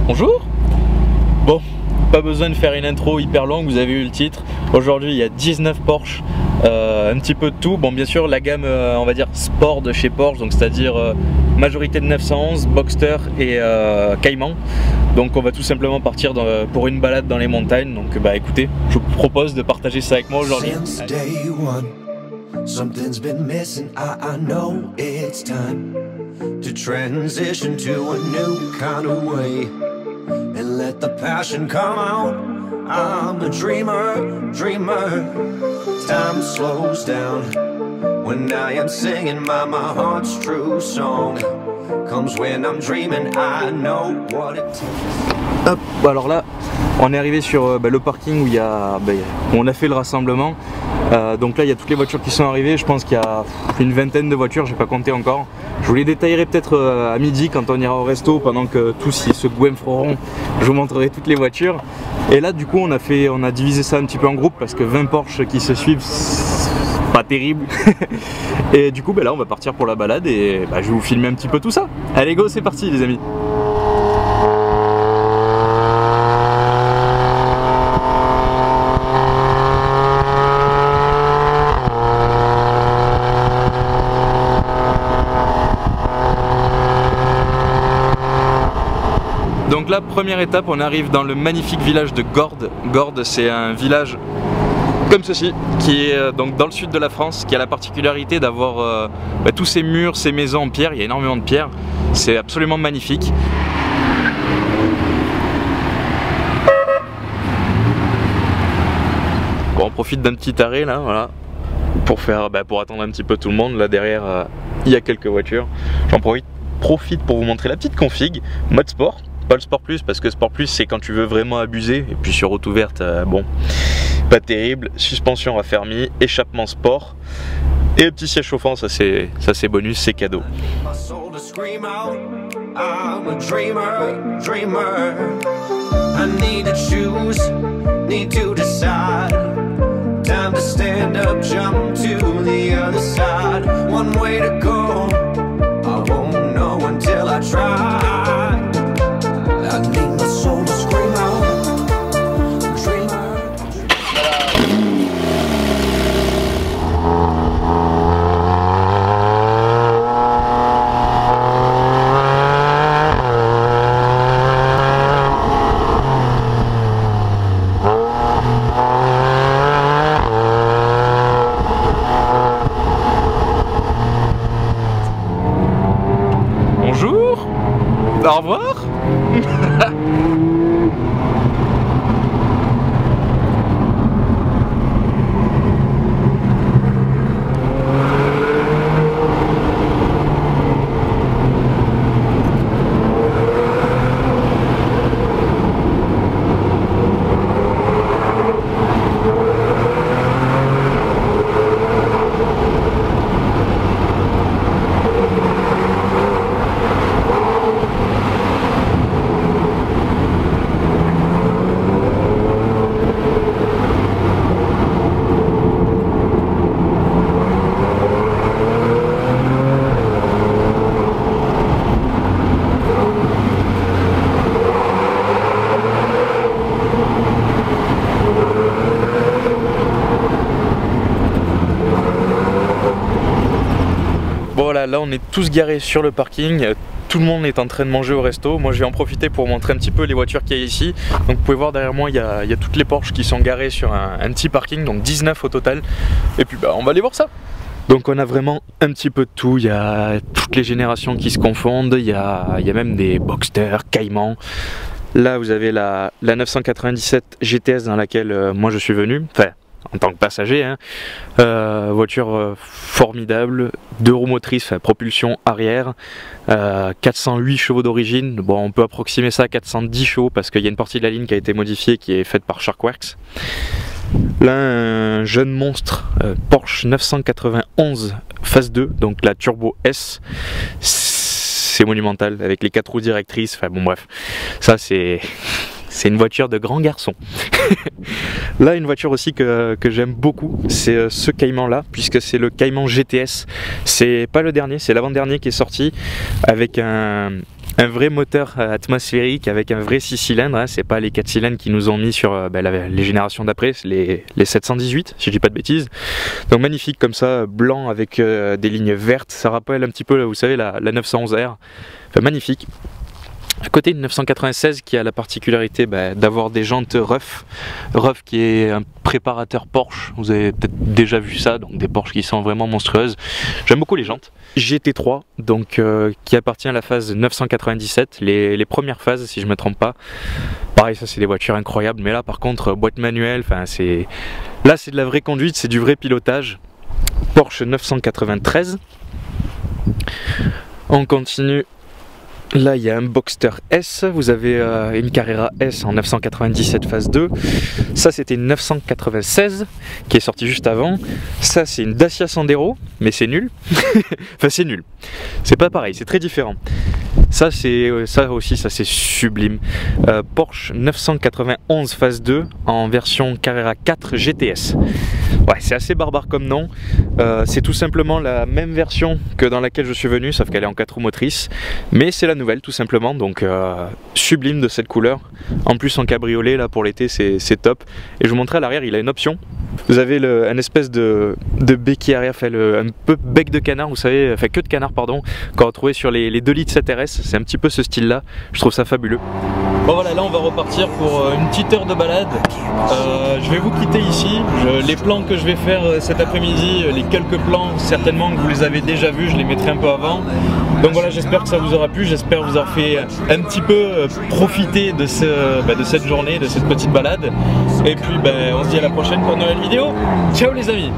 Bonjour. Bon, pas besoin de faire une intro hyper longue, vous avez eu le titre. Aujourd'hui il y a 19 Porsche, un petit peu de tout. Bon, bien sûr la gamme on va dire sport de chez Porsche, donc c'est-à-dire majorité de 911, Boxster et Cayman. Donc on va tout simplement partir pour une balade dans les montagnes. Donc bah écoutez, je vous propose de partager ça avec moi aujourd'hui. Something's been missing, I know it's time to transition to a new kind of way and let the passion come out. I'm a dreamer, dreamer. Time slows down when I am singing my heart's true song. Comes when I'm dreaming, I know what it takes. Hop, alors là, on est arrivé sur le parking où on a fait le rassemblement. Donc là, il y a toutes les voitures qui sont arrivées. Je pense qu'il y a une vingtaine de voitures, j'ai pas compté encore. Je vous les détaillerai peut-être à midi quand on ira au resto, pendant que tous ils se goinfreront. Je vous montrerai toutes les voitures. Et là, du coup, on a divisé ça un petit peu en groupe parce que 20 Porsche qui se suivent, c'est pas terrible. Et du coup, là, on va partir pour la balade et je vais vous filmer un petit peu tout ça. Allez, go, c'est parti, les amis. Donc là, première étape, on arrive dans le magnifique village de Gordes. Gordes, c'est un village comme ceci, qui est donc dans le sud de la France, qui a la particularité d'avoir tous ces murs, ces maisons en pierre. Il y a énormément de pierre, c'est absolument magnifique. Bon, on profite d'un petit arrêt là, voilà, pour attendre un petit peu tout le monde. Là derrière, il y a quelques voitures. J'en profite pour vous montrer la petite config, mode sport. Pas le Sport Plus, parce que Sport Plus c'est quand tu veux vraiment abuser, et puis sur route ouverte, bon, pas terrible. Suspension raffermie, échappement sport, et le petit siège chauffant, ça c'est bonus, c'est cadeau. Bonjour, au revoir. Voilà, là on est tous garés sur le parking, tout le monde est en train de manger au resto. Moi je vais en profiter pour vous montrer un petit peu les voitures qu'il y a ici. Donc vous pouvez voir derrière moi, il y a toutes les Porsche qui sont garées sur un petit parking, donc 19 au total. Et puis on va aller voir ça. Donc on a vraiment un petit peu de tout, il y a toutes les générations qui se confondent, il y a même des Boxster, Cayman. Là vous avez la 997 GTS dans laquelle moi je suis venu, enfin en tant que passager, hein. Voiture formidable, 2 roues motrices, propulsion arrière, 408 chevaux d'origine. Bon, on peut approximer ça à 410 chevaux parce qu'il y a une partie de la ligne qui a été modifiée, qui est faite par Sharkwerks. Là, un jeune monstre, Porsche 991 phase 2, donc la Turbo S. C'est monumental, avec les 4 roues directrices, enfin bon bref, ça c'est une voiture de grand garçon. Là, une voiture aussi que j'aime beaucoup, c'est ce Cayman là, puisque c'est le Cayman GTS. C'est pas le dernier, c'est l'avant-dernier qui est sorti, avec un un vrai moteur atmosphérique avec un vrai 6 cylindres, hein. C'est pas les 4 cylindres qui nous ont mis sur les générations d'après, les 718 si je dis pas de bêtises. Donc magnifique comme ça, blanc avec des lignes vertes, ça rappelle un petit peu, vous savez, la 911R, enfin, magnifique. À côté une 996 qui a la particularité d'avoir des jantes Rough qui est un préparateur Porsche, vous avez peut-être déjà vu ça, donc des Porsche qui sont vraiment monstrueuses. J'aime beaucoup les jantes. GT3, donc qui appartient à la phase 997, les premières phases si je ne me trompe pas. Pareil, ça c'est des voitures incroyables, mais là par contre boîte manuelle, là c'est de la vraie conduite, c'est du vrai pilotage. Porsche 993. On continue. Là il y a un Boxster S, vous avez une Carrera S en 997 phase 2, ça c'était une 996 qui est sortie juste avant, ça c'est une Dacia Sandero, mais c'est nul, enfin c'est nul, c'est pas pareil, c'est très différent. Ça aussi c'est sublime. Porsche 991 phase 2 en version Carrera 4 GTS. Ouais, c'est assez barbare comme nom. C'est tout simplement la même version que dans laquelle je suis venu, sauf qu'elle est en 4 roues motrices. Mais c'est la nouvelle tout simplement, donc sublime de cette couleur. En plus en cabriolet là pour l'été c'est top. Et je vous montrerai à l'arrière, il a une option. Vous avez un espèce de béquille arrière, un peu bec de canard, vous savez, enfin queue de canard pardon, qu'on va retrouver sur les 2 litres 7RS. C'est un petit peu ce style là, je trouve ça fabuleux. Bon voilà, là on va repartir pour une petite heure de balade. Je vais vous quitter ici. Les plans que je vais faire cet après-midi, les quelques plans certainement que vous les avez déjà vus, je les mettrai un peu avant. Donc voilà, j'espère que ça vous aura plu, j'espère vous avoir fait un petit peu profiter de cette journée, de cette petite balade. Et puis on se dit à la prochaine pour une nouvelle vidéo. Ciao les amis.